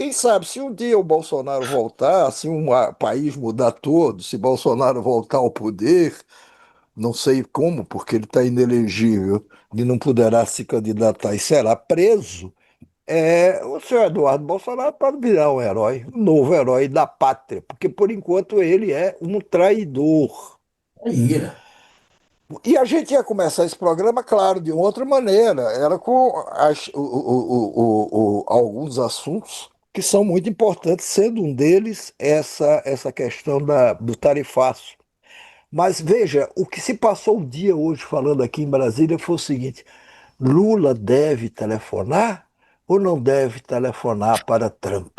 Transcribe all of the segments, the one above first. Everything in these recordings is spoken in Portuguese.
Quem sabe, se um dia o Bolsonaro voltar, se país mudar todo, se Bolsonaro voltar ao poder, não sei como, porque ele está inelegível, ele não poderá se candidatar e será preso. O senhor Eduardo Bolsonaro pode virar um herói, um novo herói da pátria, porque por enquanto ele é um traidor. Ira. E a gente ia começar esse programa, claro, de outra maneira, era com alguns assuntos que são muito importantes, sendo um deles essa questão do tarifaço. Mas veja, o que se passou o dia hoje falando aqui em Brasília foi o seguinte: Lula deve telefonar ou não deve telefonar para Trump?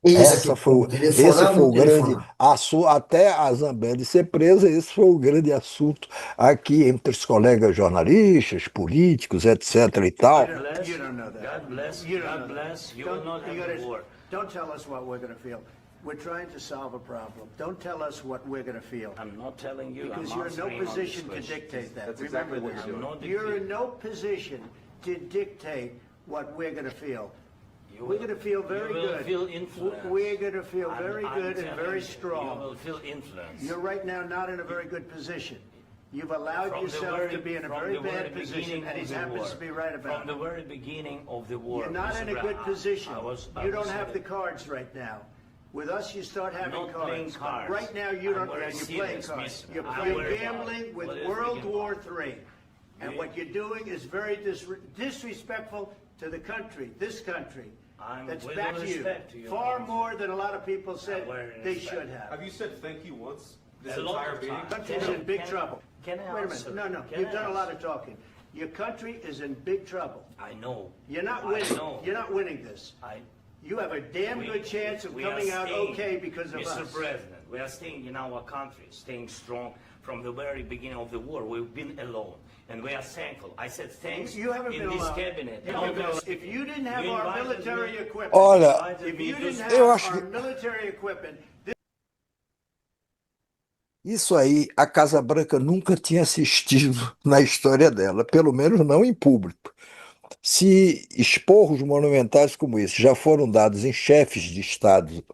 Esse aqui é o ponto. Esse Telefonar ou foi não o grande telefonar? assunto, até a Zambelli ser presa, esse foi o grande assunto aqui entre os colegas jornalistas, políticos, etc. e tal. God bless. You don't know that. God bless. You don't God bless. You will not have war. Don't tell us what we're going to feel. We're trying to solve a problem. Don't tell us what we're going to feel. I'm not telling you. Because I'm you're in no answering on this position to question. dictate that. That's Remember exactly what this. you're doing. You're in no position to dictate what we're going to feel. You We're will- going to feel very you will good. feel influence. We're going to feel I'm- very I'm good and telling very you, strong. You will feel influence. You're right now not in a very good position. You've allowed From the yourself very- to be in a from very the very bad position, beginning and he of the happens war. to be right about From the it. very beginning of the war. You're not Mr. in a Brown, good position. I You don't was have the saying- cards right now. With us, you start I'm having not playing cards. cards. Right now, you I'm don't. very You're playing serious, cards. mister. You're, I'm you're very gambling bad. with What is World the War game? III, and You- what you're doing is very disrespectful to the country, this country. I'm That's with back all to you. respect to you, Far I'm more than a lot of people said very they respect. should have. Have you said thank you once this A lot entire of meeting? times. Country's Can I- in big can I- trouble. can I Wait a answer? minute. No, Can you've I done a lot answer? of talking. Your country is in big trouble. I know. You're not I winning. know. You're not winning this. I, You have a damn we- good chance of we are coming out staying- okay because of Mr. us. President, we are staying in our country, staying strong from the very beginning of the war. We've been alone, and we are thankful. I said thanks You haven't in been this alone. cabinet. You No, haven't been no, alone. If you didn't have you our invited military me- equipment, Olha, if you didn't have eu acho our que military equipment, isso aí a Casa Branca nunca tinha assistido na história dela, pelo menos não em público. Se esporros monumentais como esse já foram dados em chefes de Estado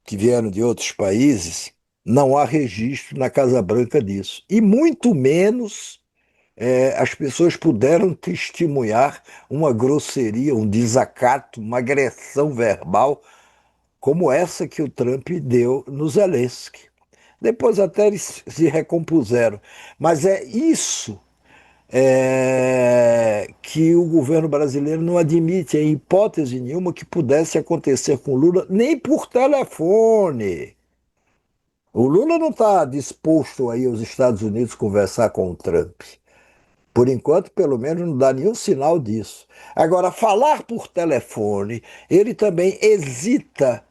que vieram de outros países, não há registro na Casa Branca disso. E muito menos as pessoas puderam testemunhar uma grosseria, um desacato, uma agressão verbal como essa que o Trump deu no Zelensky. Depois até eles se recompuseram. Mas é isso que o governo brasileiro não admite, em hipótese nenhuma, que pudesse acontecer com Lula, nem por telefone. O Lula não está disposto aí aos Estados Unidos conversar com o Trump. Por enquanto, pelo menos, não dá nenhum sinal disso. Agora, falar por telefone, ele também hesita.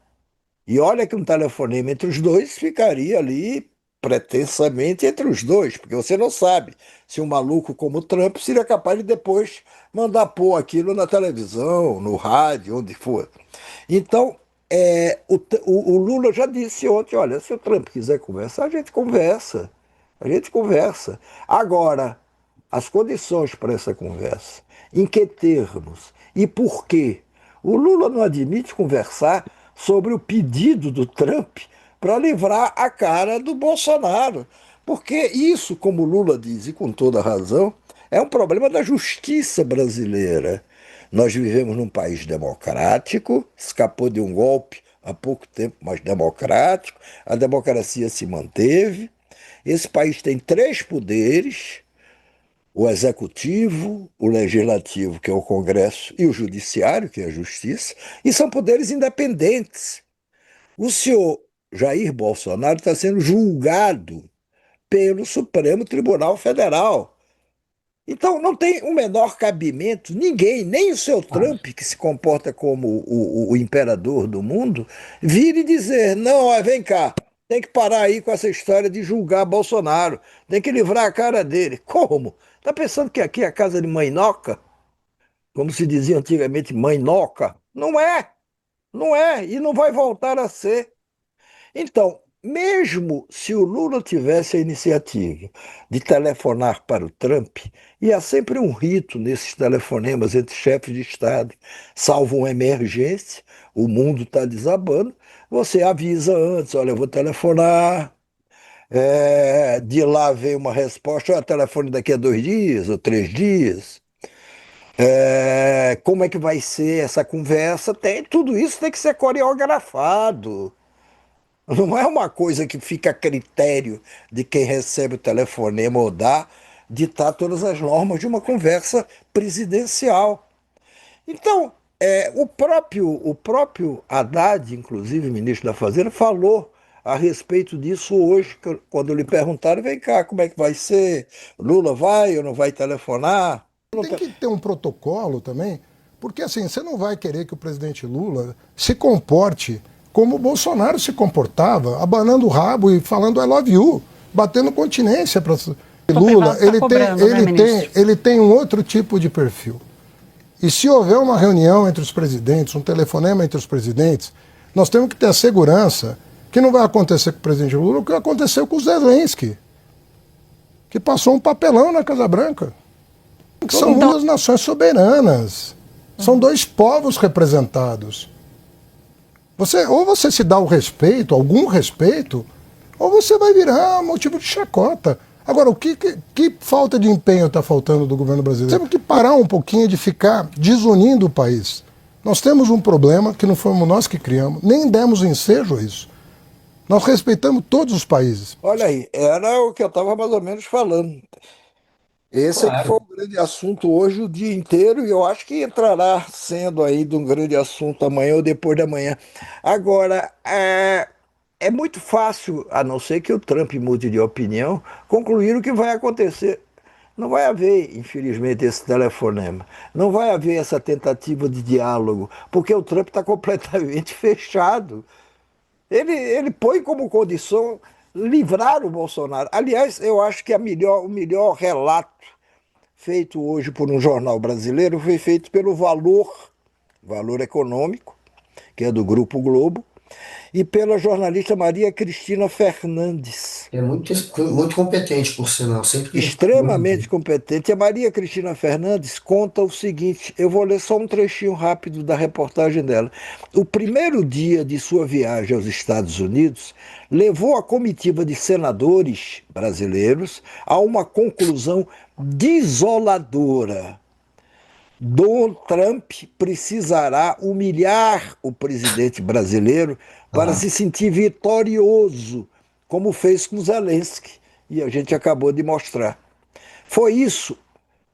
E olha que um telefonema entre os dois ficaria ali pretensamente entre os dois, porque você não sabe se um maluco como o Trump seria capaz de depois mandar pôr aquilo na televisão, no rádio, onde for. Então, o Lula já disse ontem, olha, se o Trump quiser conversar, a gente conversa. A gente conversa. Agora, as condições para essa conversa, em que termos e por quê? O Lula não admite conversar sobre o pedido do Trump para livrar a cara do Bolsonaro. Porque isso, como o Lula diz, e com toda razão, é um problema da justiça brasileira. Nós vivemos num país democrático, escapou de um golpe há pouco tempo, mas democrático, a democracia se manteve. Esse país tem três poderes: o executivo, o legislativo, que é o Congresso, e o judiciário, que é a justiça, e são poderes independentes. O senhor Jair Bolsonaro está sendo julgado pelo Supremo Tribunal Federal. Então não tem o menor cabimento, ninguém, nem o seu Trump, que se comporta como o imperador do mundo, vir e dizer: não, vem cá, tem que parar aí com essa história de julgar Bolsonaro, tem que livrar a cara dele. Como? Está pensando que aqui é a casa de mãe Noca? Como se dizia antigamente, mãe Noca? Não é, não é, e não vai voltar a ser. Então, mesmo se o Lula tivesse a iniciativa de telefonar para o Trump, e há sempre um rito nesses telefonemas entre chefes de Estado, salvo uma emergência, o mundo está desabando, você avisa antes, olha, eu vou telefonar, de lá vem uma resposta, o telefone daqui a 2 dias ou 3 dias. Como é que vai ser essa conversa? Tudo isso tem que ser coreografado. Não é uma coisa que fica a critério de quem recebe o telefonema ou dá ditar todas as normas de uma conversa presidencial. Então, o próprio Haddad, inclusive ministro da Fazenda, falou a respeito disso hoje, quando lhe perguntaram, vem cá, como é que vai ser? Lula vai ou não vai telefonar? Tem que ter um protocolo também, porque assim, você não vai querer que o presidente Lula se comporte como o Bolsonaro se comportava, abanando o rabo e falando I love you, batendo continência para Lula. Ele tem um outro tipo de perfil. E se houver uma reunião entre os presidentes, um telefonema entre os presidentes, nós temos que ter a segurança que não vai acontecer com o presidente Lula o que aconteceu com o Zelensky, que passou um papelão na Casa Branca. São duas nações soberanas. São dois povos representados. Ou você se dá o respeito, algum respeito, ou você vai virar motivo de chacota. Agora, que falta de empenho está faltando do governo brasileiro? Temos que parar um pouquinho de ficar desunindo o país. Nós temos um problema que não fomos nós que criamos, nem demos ensejo a isso. Nós respeitamos todos os países. Olha aí, era o que eu estava mais ou menos falando. Esse é que foi Claro. o grande assunto hoje o dia inteiro, e eu acho que entrará sendo ainda um grande assunto amanhã ou depois da manhã. Agora, é muito fácil, a não ser que o Trump mude de opinião, concluir o que vai acontecer. Não vai haver, infelizmente, esse telefonema. Não vai haver essa tentativa de diálogo, porque o Trump está completamente fechado. Ele põe como condição livrar o Bolsonaro. Aliás, eu acho que o melhor relato feito hoje por um jornal brasileiro foi feito pelo Valor Econômico, que é do Grupo Globo, e pela jornalista Maria Cristina Fernandes. É muito competente, por sinal. Sempre Extremamente competente. A Maria Cristina Fernandes conta o seguinte: eu vou ler só um trechinho rápido da reportagem dela. O primeiro dia de sua viagem aos Estados Unidos levou a comitiva de senadores brasileiros a uma conclusão desoladora. Donald Trump precisará humilhar o presidente brasileiro para se sentir vitorioso, como fez com Zelensky, e a gente acabou de mostrar. Foi isso,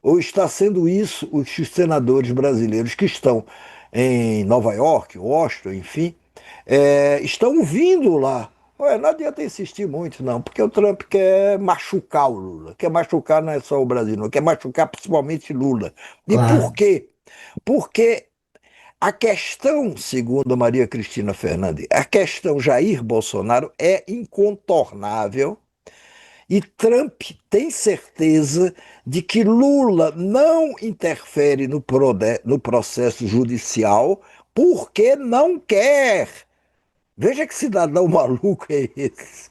ou está sendo isso, os senadores brasileiros que estão em Nova York, Washington, enfim, estão vindo lá. Ué, não adianta insistir muito, não, porque o Trump quer machucar o Lula. Quer machucar não é só o Brasil, não, quer machucar principalmente Lula. E por Claro. quê? Porque a questão, segundo a Maria Cristina Fernandes, a questão Jair Bolsonaro é incontornável e Trump tem certeza de que Lula não interfere no processo judicial porque não quer. Veja que cidadão maluco é esse.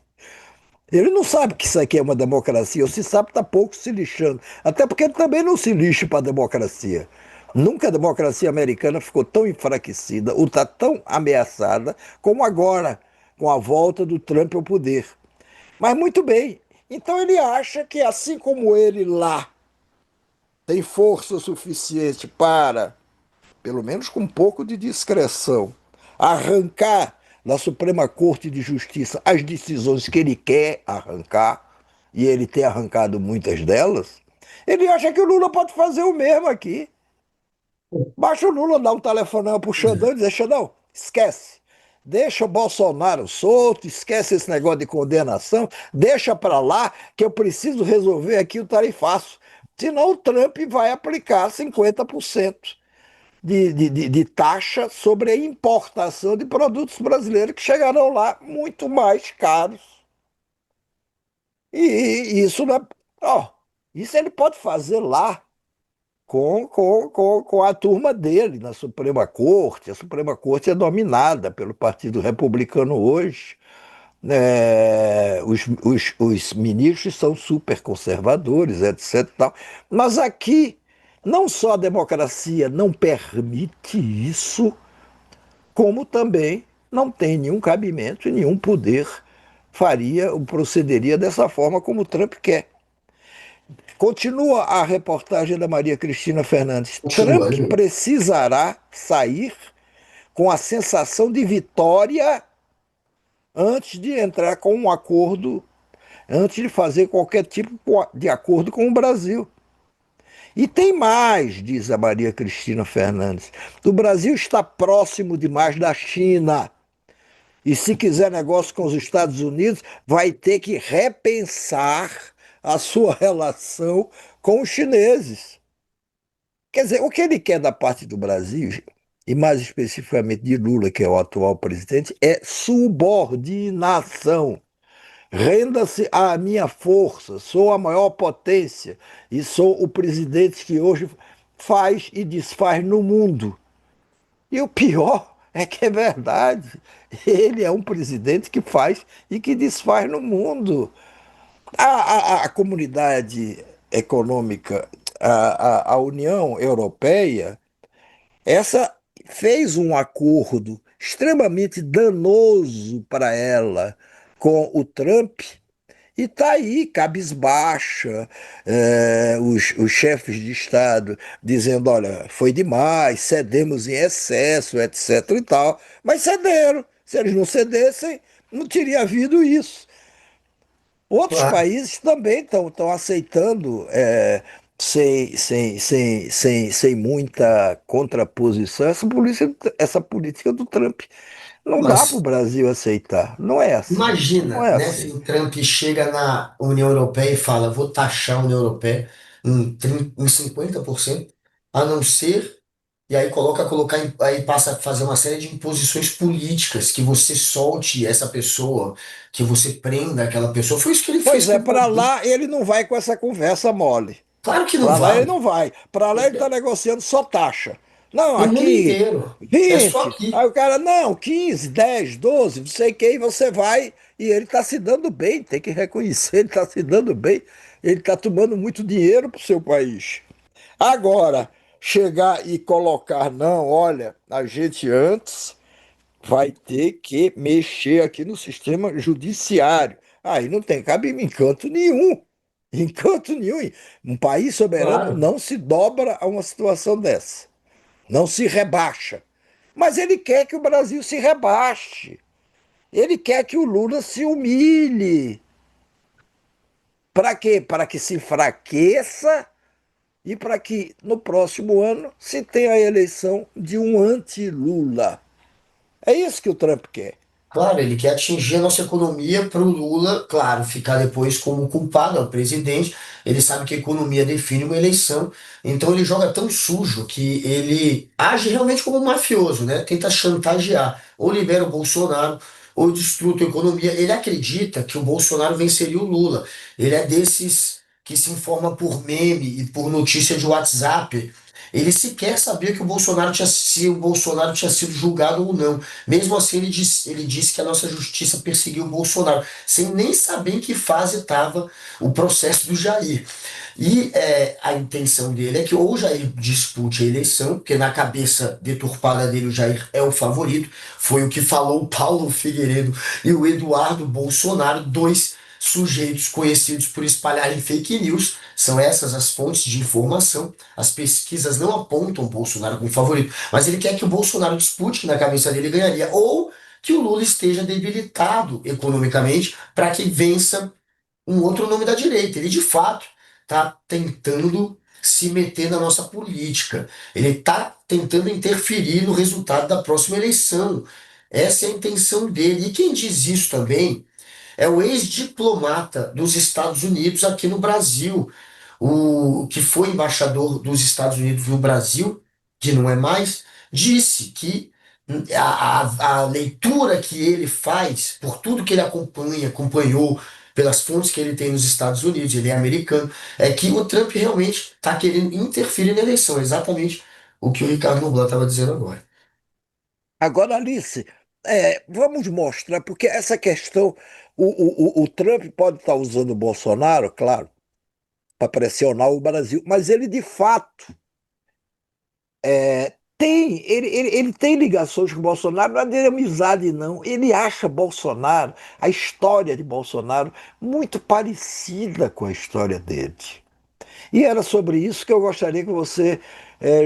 Ele não sabe que isso aqui é uma democracia, ou se sabe, está pouco se lixando. Até porque ele também não se lixa para a democracia. Nunca a democracia americana ficou tão enfraquecida ou está tão ameaçada como agora, com a volta do Trump ao poder. Mas muito bem, então ele acha que assim como ele lá tem força suficiente para, pelo menos com um pouco de discreção, arrancar da Suprema Corte de Justiça as decisões que ele quer arrancar, e ele tem arrancado muitas delas, ele acha que o Lula pode fazer o mesmo aqui. Baixa o Lula, dá um telefonema pro Xandão e dizer, Xandão, esquece. Deixa o Bolsonaro solto, esquece esse negócio de condenação, deixa para lá que eu preciso resolver aqui o tarifaço. Senão o Trump vai aplicar 50% de taxa sobre a importação de produtos brasileiros que chegarão lá muito mais caros. E isso, isso ele pode fazer lá com a turma dele na Suprema Corte. A Suprema Corte é dominada pelo Partido Republicano hoje. os ministros são super conservadores, etc. e tal. Mas aqui, não só a democracia não permite isso, como também não tem nenhum cabimento e nenhum poder faria ou procederia dessa forma como o Trump quer. Continua a reportagem da Maria Cristina Fernandes. Continua Trump aí. precisará sair com a sensação de vitória antes de entrar com um acordo, antes de fazer qualquer tipo de acordo com o Brasil. E tem mais, diz a Maria Cristina Fernandes. O Brasil está próximo demais da China. E se quiser negócio com os Estados Unidos, vai ter que repensar a sua relação com os chineses. Quer dizer, o que ele quer da parte do Brasil, e mais especificamente de Lula, que é o atual presidente, é subordinação. Renda-se à minha força, sou a maior potência e sou o presidente que hoje faz e desfaz no mundo. E o pior é que é verdade. Ele é um presidente que faz e que desfaz no mundo. A comunidade econômica, a União Europeia, essa fez um acordo extremamente danoso para ela com o Trump e está aí, cabisbaixa, os chefes de Estado dizendo, olha, foi demais, cedemos em excesso, etc. e tal, mas cederam. Se eles não cedessem, não teria havido isso. Outros Claro. países também estão aceitando, sem muita contraposição, essa política do Trump. Não dá para o Mas Brasil aceitar. Não é assim. Não imagina, é né, se assim. o Trump chega na União Europeia e fala, vou taxar a União Europeia em 50%, a não ser, e aí aí passa a fazer uma série de imposições políticas, que você solte essa pessoa, que você prenda aquela pessoa. Foi isso que ele fez Pois com é, o para Brasil. lá ele não vai com essa conversa mole. Claro que não Para lá ele vai. não vai. Para lá ele está negociando só taxa. Não, No mundo aqui inteiro. É só 20. Aí aqui. o cara, não, 15, 10, 12, não sei quem, você vai. E ele está se dando bem, tem que reconhecer, ele está se dando bem. Ele está tomando muito dinheiro para o seu país. Agora, chegar e colocar, não, olha, a gente antes vai ter que mexer aqui no sistema judiciário. Aí não tem cabimento em canto nenhum. Em canto nenhum. Um país soberano Claro. não se dobra a uma situação dessa. Não se rebaixa. Mas ele quer que o Brasil se rebaixe. Ele quer que o Lula se humilhe. Para quê? Para que se enfraqueça e para que no próximo ano se tenha a eleição de um anti-Lula. É isso que o Trump quer. Claro, ele quer atingir a nossa economia para o Lula, claro, ficar depois como culpado, é o presidente. Ele sabe que a economia define uma eleição, então ele joga tão sujo que ele age realmente como um mafioso, né? Tenta chantagear, ou libera o Bolsonaro, ou destrua a economia. Ele acredita que o Bolsonaro venceria o Lula. Ele é desses que se informa por meme e por notícia de WhatsApp. Ele sequer sabia que o Bolsonaro tinha, se o Bolsonaro tinha sido julgado ou não. Mesmo assim, ele disse que a nossa justiça perseguiu o Bolsonaro, sem nem saber em que fase estava o processo do Jair. E a intenção dele é que ou o Jair dispute a eleição, porque na cabeça deturpada dele o Jair é o favorito, foi o que falou o Paulo Figueiredo e o Eduardo Bolsonaro, dois sujeitos conhecidos por espalharem fake news. São essas as fontes de informação. As pesquisas não apontam o Bolsonaro como favorito, mas ele quer que o Bolsonaro dispute, que na cabeça dele ganharia, ou que o Lula esteja debilitado economicamente para que vença um outro nome da direita. Ele de fato está tentando se meter na nossa política. Ele está tentando interferir no resultado da próxima eleição. Essa é a intenção dele. E quem diz isso também é o ex-diplomata dos Estados Unidos aqui no Brasil, o que foi embaixador dos Estados Unidos no Brasil, que não é mais, disse que a leitura que ele faz, por tudo que ele acompanhou, pelas fontes que ele tem nos Estados Unidos, ele é americano, é que o Trump realmente está querendo interferir na eleição, exatamente o que o Ricardo Noblat estava dizendo agora. Agora, Alice, vamos mostrar, porque essa questão, o Trump pode estar usando o Bolsonaro, claro, para pressionar o Brasil, mas ele de fato ele tem ligações com o Bolsonaro, não é de amizade, não. Ele acha Bolsonaro, a história de Bolsonaro, muito parecida com a história dele. E era sobre isso que eu gostaria que você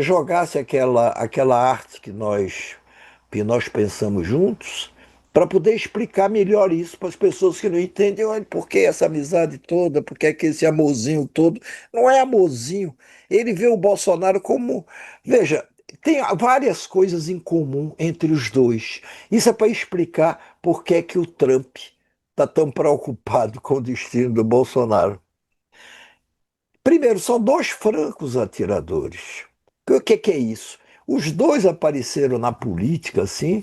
jogasse aquela arte que nós pensamos juntos, para poder explicar melhor isso para as pessoas que não entendem. Olha, por que essa amizade toda, por que é que esse amorzinho todo? Não é amorzinho. Ele vê o Bolsonaro como. Veja, tem várias coisas em comum entre os dois. Isso é para explicar por que é que o Trump está tão preocupado com o destino do Bolsonaro. Primeiro, são dois francos atiradores. O que é isso? Os dois apareceram na política, assim.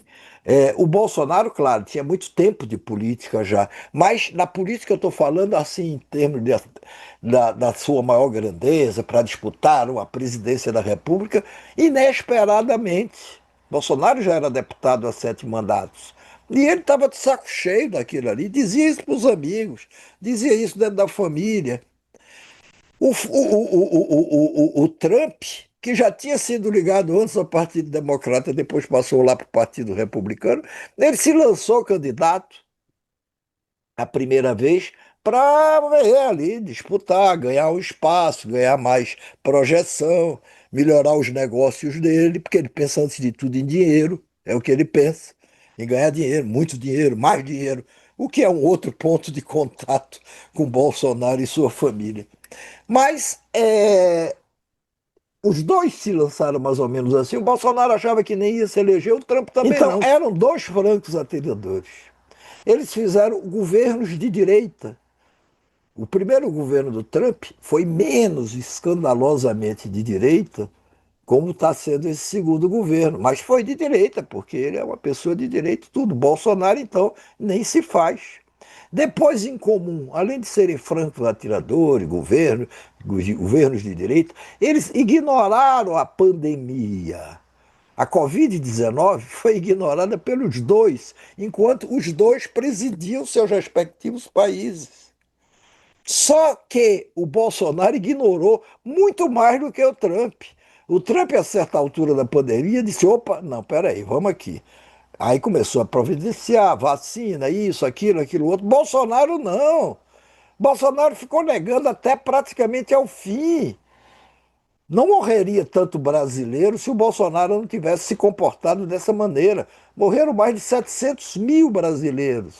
O Bolsonaro, claro, tinha muito tempo de política já, mas na política eu estou falando assim, em termos da sua maior grandeza, para disputar uma presidência da República, inesperadamente. Bolsonaro já era deputado há 7 mandatos. E ele estava de saco cheio daquilo ali, dizia isso para os amigos, dizia isso dentro da família. O Trump, que já tinha sido ligado antes ao Partido Democrata, depois passou lá para o Partido Republicano, ele se lançou candidato a primeira vez para ali disputar, ganhar um espaço, ganhar mais projeção, melhorar os negócios dele, porque ele pensa antes de tudo em dinheiro, é o que ele pensa, em ganhar dinheiro, muito dinheiro, mais dinheiro, o que é um outro ponto de contato com Bolsonaro e sua família. Mas os dois se lançaram mais ou menos assim. O Bolsonaro achava que nem ia se eleger, o Trump também então, não. Eram dois francos atiradores. Eles fizeram governos de direita. O primeiro governo do Trump foi menos escandalosamente de direita, como está sendo esse segundo governo. Mas foi de direita, porque ele é uma pessoa de direita, tudo. Bolsonaro, então, nem se faz. Depois, em comum, além de serem francos atiradores, governos de direita, eles ignoraram a pandemia. A Covid-19 foi ignorada pelos dois, enquanto os dois presidiam seus respectivos países. Só que o Bolsonaro ignorou muito mais do que o Trump. O Trump, a certa altura da pandemia, disse: opa, não, peraí, vamos aqui. Aí começou a providenciar vacina, isso, aquilo outro. Bolsonaro não. Bolsonaro ficou negando até praticamente ao fim. Não morreria tanto brasileiro se o Bolsonaro não tivesse se comportado dessa maneira. Morreram mais de 700 mil brasileiros.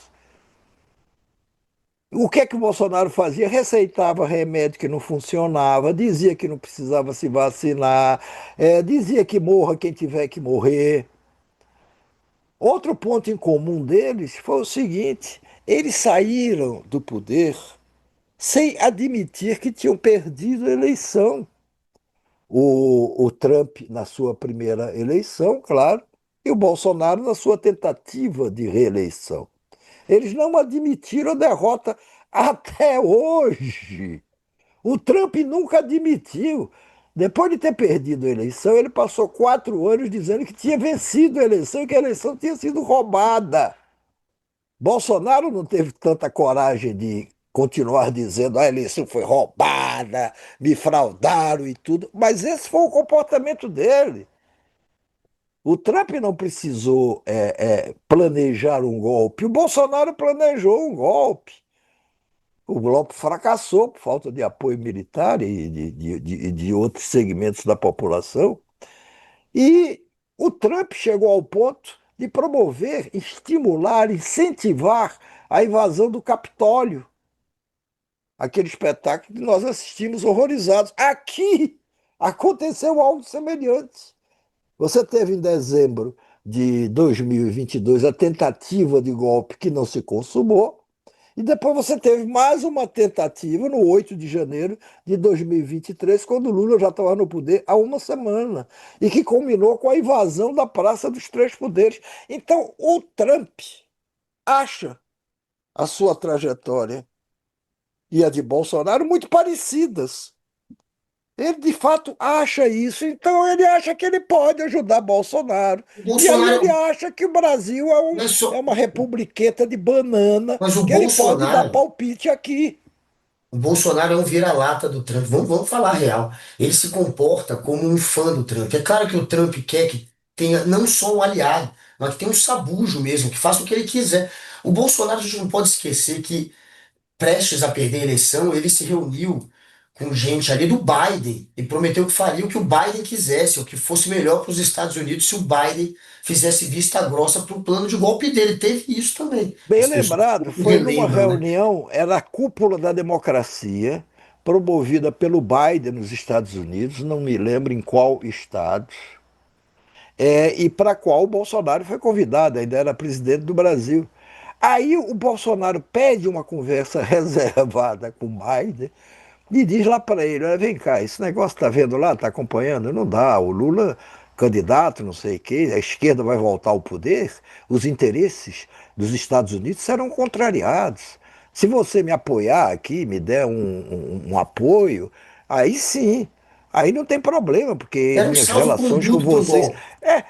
O que é que o Bolsonaro fazia? Receitava remédio que não funcionava, dizia que não precisava se vacinar, dizia que morra quem tiver que morrer. Outro ponto em comum deles foi o seguinte: eles saíram do poder sem admitir que tinham perdido a eleição. O Trump na sua primeira eleição, claro, e o Bolsonaro na sua tentativa de reeleição. Eles não admitiram a derrota até hoje. O Trump nunca admitiu. Depois de ter perdido a eleição, ele passou 4 anos dizendo que tinha vencido a eleição e que a eleição tinha sido roubada. Bolsonaro não teve tanta coragem de continuar dizendo a eleição foi roubada, me fraudaram e tudo, mas esse foi o comportamento dele. O Trump não precisou planejar um golpe, o Bolsonaro planejou um golpe. O golpe fracassou por falta de apoio militar e de outros segmentos da população. E o Trump chegou ao ponto de promover, estimular, incentivar a invasão do Capitólio. Aquele espetáculo que nós assistimos horrorizados. Aqui aconteceu algo semelhante. Você teve em dezembro de 2022 a tentativa de golpe que não se consumou, e depois você teve mais uma tentativa no 8 de janeiro de 2023, quando Lula já estava no poder há uma semana, e que culminou com a invasão da Praça dos Três Poderes. Então, o Trump acha a sua trajetória e a de Bolsonaro muito parecidas. Ele de fato acha isso, então ele acha que ele pode ajudar Bolsonaro. O E aí ele Bolsonaro acha que o Brasil é, não é é só. uma republiqueta de banana, Mas que ele pode dar palpite aqui. O Bolsonaro é um vira-lata do Trump. Vamos falar a real. Ele se comporta como um fã do Trump. É claro que o Trump quer que tenha não só um aliado, mas que tenha um sabujo mesmo, que faça o que ele quiser. O Bolsonaro, a gente não pode esquecer que, prestes a perder a eleição, ele se reuniu com gente ali do Biden e prometeu que faria o que o Biden quisesse, o que fosse melhor para os Estados Unidos se o Biden fizesse vista grossa para o plano de golpe dele. Teve isso também. Bem As pessoas lembrado, pouco foi numa relembram, né? reunião, era a cúpula da democracia, promovida pelo Biden nos Estados Unidos, não me lembro em qual estado, e para a qual o Bolsonaro foi convidado, ainda era presidente do Brasil. Aí o Bolsonaro pede uma conversa reservada com o Biden e diz lá para ele: olha, vem cá, esse negócio está vendo lá, está acompanhando? Não dá, o Lula, candidato, não sei o quê, a esquerda vai voltar ao poder, os interesses dos Estados Unidos serão contrariados. Se você me apoiar aqui, me der um apoio, aí sim, aí não tem problema, porque Era um minhas relações com salvo-conduto para o vocês. golpe.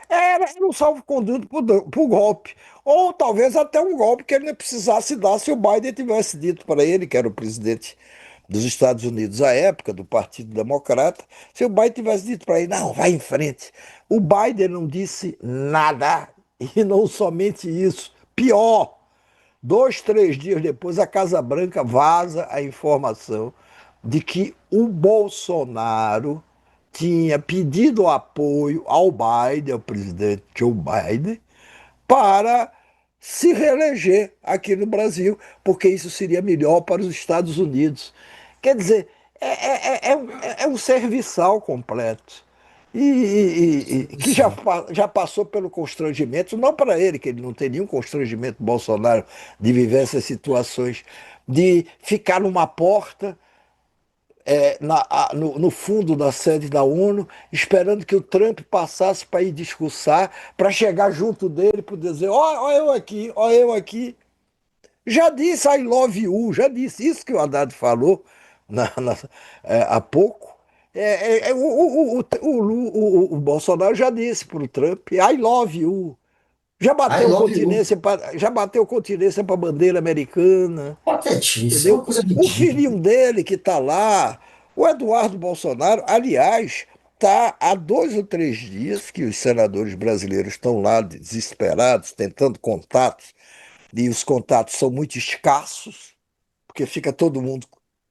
Era um salvo-conduto para o golpe. Ou talvez até um golpe que ele não precisasse dar se o Biden tivesse dito para ele, que era o presidente dos Estados Unidos à época, do Partido Democrata, se o Biden tivesse dito para ele, não, vai em frente. O Biden não disse nada, e não somente isso. Pior, 2, 3 dias depois, a Casa Branca vaza a informação de que o Bolsonaro tinha pedido apoio ao Biden, ao presidente Joe Biden, para se reeleger aqui no Brasil, porque isso seria melhor para os Estados Unidos. Quer dizer, é um serviçal completo. Que já, Isso. já passou pelo constrangimento, não para ele, que ele não tem nenhum constrangimento, Bolsonaro, de viver essas situações, de ficar numa porta no fundo da sede da ONU, esperando que o Trump passasse para ir discursar, para chegar junto dele, para dizer: ó eu aqui, ó eu aqui. Já disse I love you, já disse isso que o Haddad falou há pouco. O Bolsonaro já disse para o Trump: I love you. I love you. Já bateu continência para a bandeira americana. Patetice, é uma Entendeu? coisa O ridícula. filhinho dele que está lá, o Eduardo Bolsonaro, aliás, está há 2 ou 3 dias que os senadores brasileiros estão lá desesperados, tentando contatos, e os contatos são muito escassos, porque fica todo mundo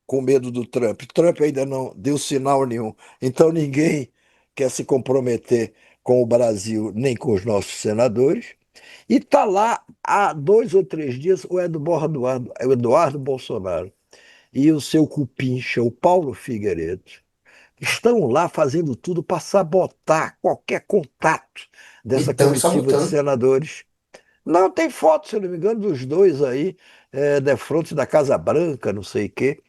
com medo do Trump. Trump ainda não deu sinal nenhum, então ninguém quer se comprometer com o Brasil nem com os nossos senadores. E está lá há 2 ou 3 dias o Eduardo Bolsonaro e o seu cupincha, o Paulo Figueiredo, estão lá fazendo tudo para sabotar qualquer contato E dessa estão comitiva de sabotando. senadores. Não, tem foto, se não me engano, dos dois aí, de frente da Casa Branca, não sei o quê.